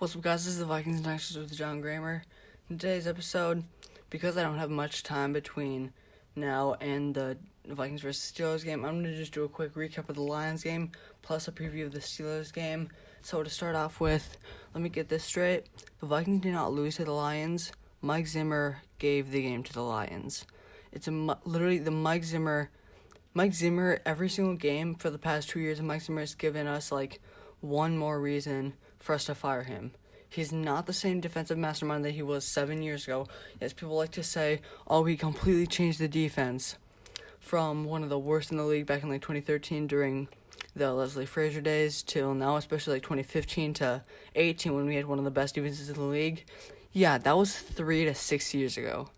What's up, guys? This is the Vikings Nexus with John Kramer. In today's episode, because I don't have much time between now and the Vikings versus Steelers game, I'm going to just do a quick recap of the Lions game, plus a preview of the Steelers game. So to start off with, let me get this straight. The Vikings did not lose to the Lions. Mike Zimmer gave the game to the Lions. It's literally the Mike Zimmer, every single game for the past 2 years, Mike Zimmer has given us like one more reason for us to fire him. He's not the same defensive mastermind that he was 7 years ago. Yes, people like to say, oh, he completely changed the defense from one of the worst in the league back in like 2013 during the Leslie Frazier days till now, especially like 2015 to 18 when we had one of the best defenses in the league. Yeah, that was 3 to 6 years ago.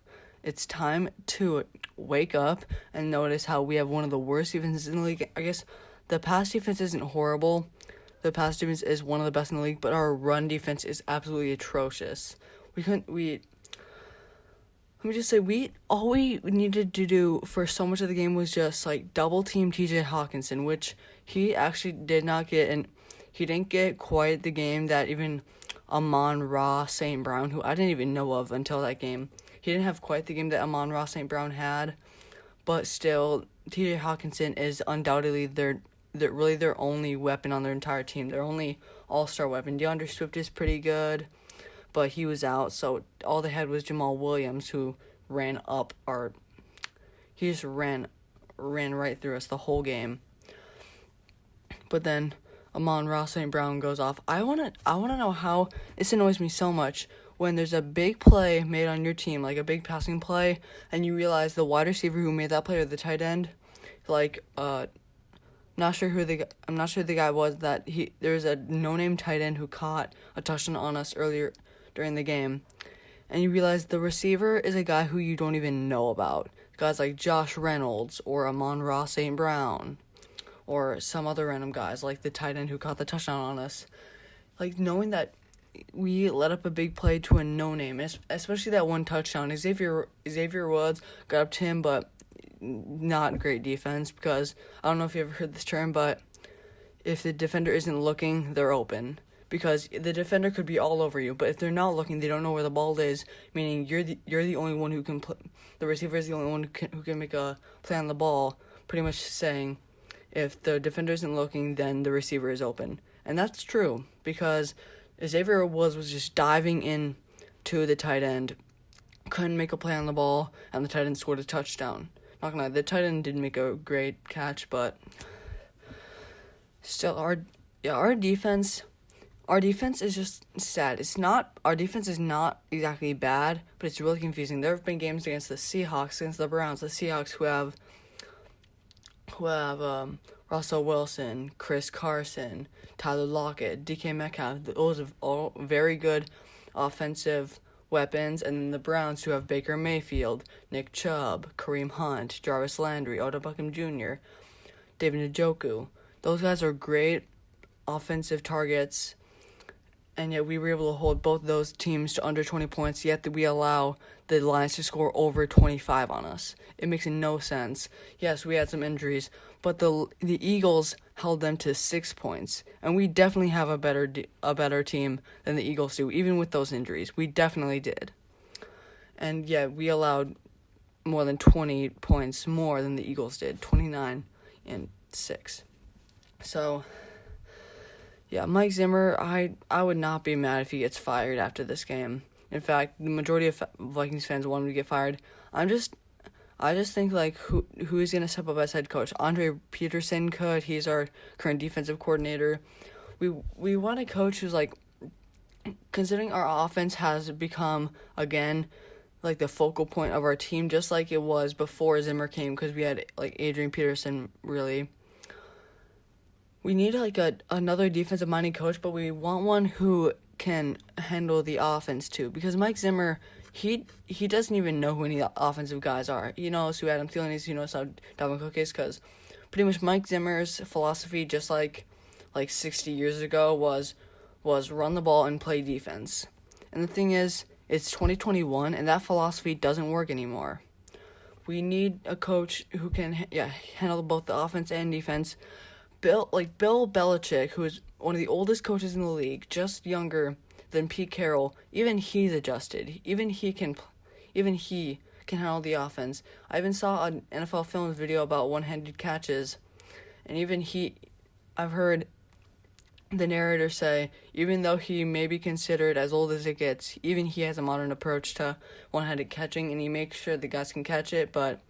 It's time to wake up and notice how we have one of the worst defenses in the league. I guess the pass defense isn't horrible. The pass defense is one of the best in the league, but our run defense is absolutely atrocious. Let me just say, all we needed to do for so much of the game was just like double team TJ Hawkinson, which he actually did not get, and he didn't get quite the game that even Amon-Ra St. Brown, who I didn't even know of until that game, he didn't have quite the game that Amon-Ra St. Brown had, but still, TJ Hawkinson is undoubtedly their only weapon on their entire team. Their only all-star weapon. DeAndre Swift is pretty good, but he was out, so all they had was Jamal Williams, who he just ran right through us the whole game. But then Amon-Ra St. Brown goes off. I wanna know how this annoys me so much when there's a big play made on your team, like a big passing play, and you realize the wide receiver who made that play, or the tight end, I'm not sure who the guy was. There was a no-name tight end who caught a touchdown on us earlier during the game, and you realize the receiver is a guy who you don't even know about. Guys like Josh Reynolds or Amon-Ra St. Brown, or some other random guys like the tight end who caught the touchdown on us. Like, knowing that we let up a big play to a no-name, especially that one touchdown. Xavier Woods got up to him, but not great defense, because I don't know if you ever heard this term, but if the defender isn't looking, they're open, because the defender could be all over you, but if they're not looking, they don't know where the ball is, meaning you're the only one who can play. The receiver is the only one who can make a play on the ball, pretty much saying if the defender isn't looking, then the receiver is open. And that's true, because Xavier Woods was just diving in to the tight end, couldn't make a play on the ball, and the tight end scored a touchdown. Not gonna lie, the tight end didn't make a great catch, but still, our defense is just sad. Our defense is not exactly bad, but it's really confusing. There have been games against the Seahawks, against the Browns, the Seahawks who have Russell Wilson, Chris Carson, Tyler Lockett, DK Metcalf. Those are all very good offensive weapons, and then the Browns who have Baker Mayfield, Nick Chubb, Kareem Hunt, Jarvis Landry, Odell Beckham Jr., David Njoku. Those guys are great offensive targets, and yet we were able to hold both those teams to under 20 points, yet we allow the Lions to score over 25 on us. It makes no sense. Yes, we had some injuries, but the Eagles held them to 6 points, and we definitely have a better team than the Eagles do, even with those injuries. We definitely did. And yeah, we allowed more than 20 points more than the Eagles did, 29 and 6. So yeah, Mike Zimmer, I would not be mad if he gets fired after this game. In fact, the majority of Vikings fans want him to get fired. I just think, like, who is going to step up as head coach? Andre Peterson could. He's our current defensive coordinator. We want a coach who's, like, considering our offense has become, again, like, the focal point of our team, just like it was before Zimmer came, because we had, like, Adrian Peterson, really. We need, like, another defensive-minded coach, but we want one who can handle the offense, too, because Mike Zimmer, he doesn't even know who any offensive guys are. He knows who Adam Thielen is, he knows how Dalvin Cook is, because pretty much Mike Zimmer's philosophy, just like 60 years ago, was run the ball and play defense. And the thing is, it's 2021, and that philosophy doesn't work anymore. We need a coach who can handle both the offense and defense. Bill Belichick, who is one of the oldest coaches in the league, just younger Then Pete Carroll, even he's adjusted. Even he can handle the offense. I even saw an NFL Films video about one-handed catches, and I've heard the narrator say, even though he may be considered as old as it gets, even he has a modern approach to one-handed catching, and he makes sure the guys can catch it. But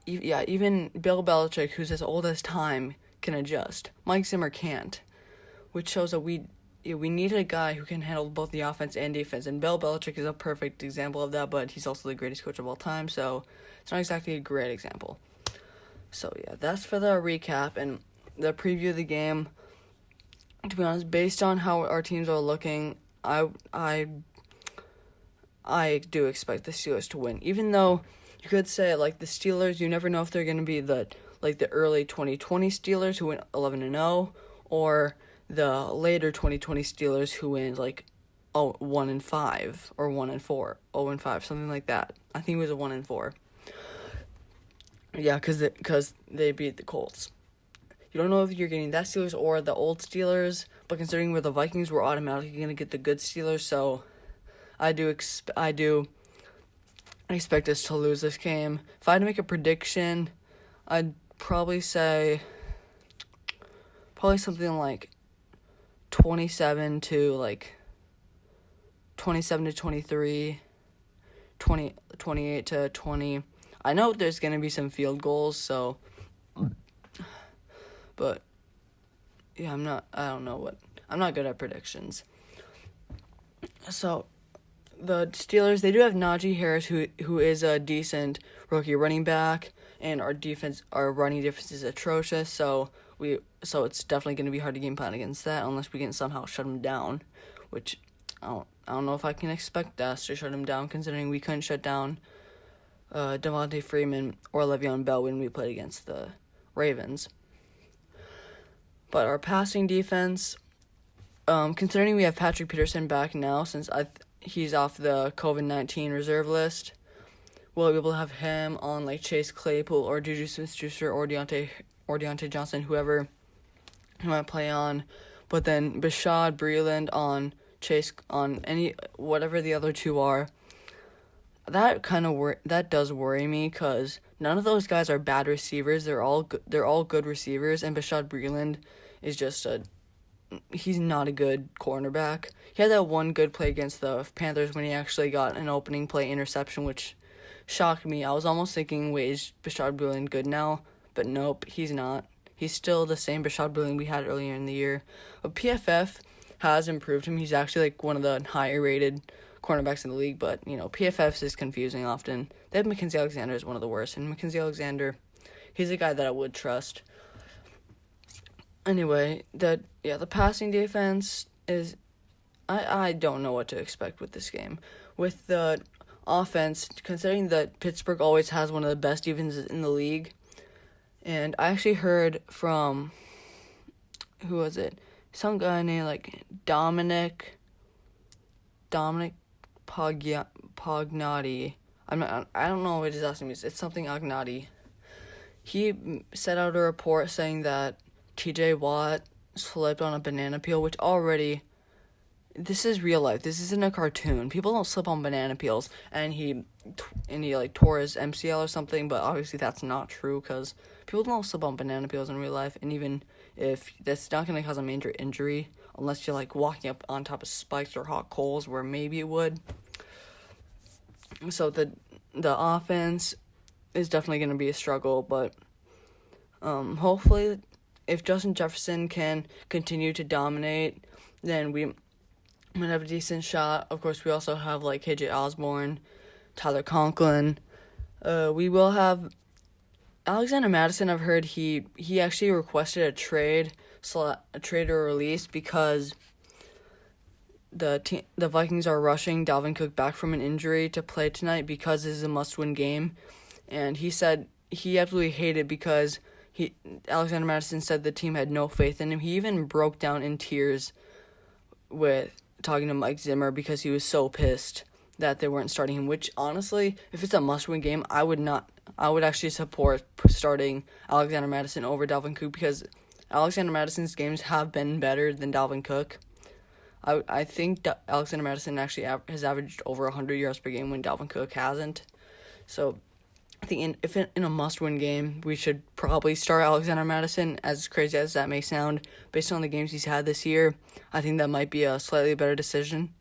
even Bill Belichick, who's as old as time, can adjust. Mike Zimmer can't, which shows that we need a guy who can handle both the offense and defense. And Bill Belichick is a perfect example of that, but he's also the greatest coach of all time, so it's not exactly a great example. So yeah, that's for the recap and the preview of the game. To be honest, based on how our teams are looking, I do expect the Steelers to win. Even though you could say, like, the Steelers, you never know if they're going to be the early 2020 Steelers who went 11-0, or the later 2020 Steelers who went 1-5 or 1-4, 0-5, something like that. I think it was a 1-4. Yeah, because they beat the Colts. You don't know if you're getting that Steelers or the old Steelers, but considering we're the Vikings, we're automatically going to get the good Steelers, so I do expect us to lose this game. If I had to make a prediction, I'd probably say something like 27 to 23, 28 to 20. I know there's going to be some field goals, but yeah, I'm not good at predictions. So the Steelers, they do have Najee Harris, who is a decent rookie running back, and our running defense is atrocious, so it's definitely going to be hard to game plan against that unless we can somehow shut them down, which I don't know if I can expect us to shut them down, considering we couldn't shut down Devontae Freeman or Le'Veon Bell when we played against the Ravens. But our passing defense, considering we have Patrick Peterson back now, since he's off the COVID-19 reserve list, we'll be able to have him on Chase Claypool or Juju Smith-Schuster or Deontay Johnson, whoever he might play on. But then Bashaud Breeland on Chase, on whatever the other two are. That does worry me, because none of those guys are bad receivers. They're all good receivers, and Bashaud Breeland is just he's not a good cornerback. He had that one good play against the Panthers when he actually got an opening play interception, which shocked me. I was almost thinking, wait, is Bashaud Breeland good now? But nope, he's not. He's still the same Bashaud Breeland we had earlier in the year. But PFF has improved him. He's actually one of the higher rated cornerbacks in the league, but PFF is confusing often. They have Mackenzie Alexander as one of the worst, and Mackenzie Alexander, he's a guy that I would trust. Anyway, the passing defense is, I don't know what to expect with this game. With the offense, considering that Pittsburgh always has one of the best defenses in the league, and I actually heard from, who was it? Some guy named Dominic Pagnotti. I don't know what his last name is. It's something Agnati. He set out a report saying that TJ Watt slipped on a banana peel, which already, this is real life. This isn't a cartoon. People don't slip on banana peels, and he tore his MCL or something, but obviously that's not true, because people don't slip on banana peels in real life, and even if that's not going to cause a major injury, unless you're walking up on top of spikes or hot coals, where maybe it would. So the offense is definitely going to be a struggle, but hopefully if Justin Jefferson can continue to dominate, then we might have a decent shot. Of course, we also have KJ Osborne, Tyler Conklin. We will have Alexander Mattison. I've heard he actually requested a trade or release because the Vikings are rushing Dalvin Cook back from an injury to play tonight because this is a must-win game. And he said he absolutely hated because Alexander Mattison said the team had no faith in him. He even broke down in tears with talking to Mike Zimmer because he was so pissed that they weren't starting him, which honestly, if it's a must-win game, I would actually support starting Alexander Mattison over Dalvin Cook, because Alexander Madison's games have been better than Dalvin Cook. I think Alexander Madison actually has averaged over 100 yards per game when Dalvin Cook hasn't. So I think if in a must-win game, we should probably start Alexander Madison, as crazy as that may sound. Based on the games he's had this year, I think that might be a slightly better decision.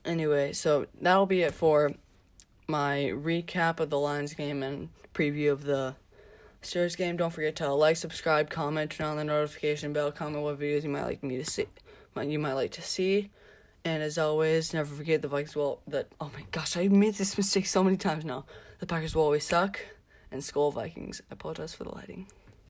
Anyway, so that'll be it for my recap of the Lions game and preview of the Steelers game. Don't forget to like, subscribe, comment, turn on the notification bell, comment what videos you might like to see. And as always, never forget the Vikings oh my gosh, I made this mistake so many times now. The Packers will always suck, and Skol Vikings. I apologize for the lighting.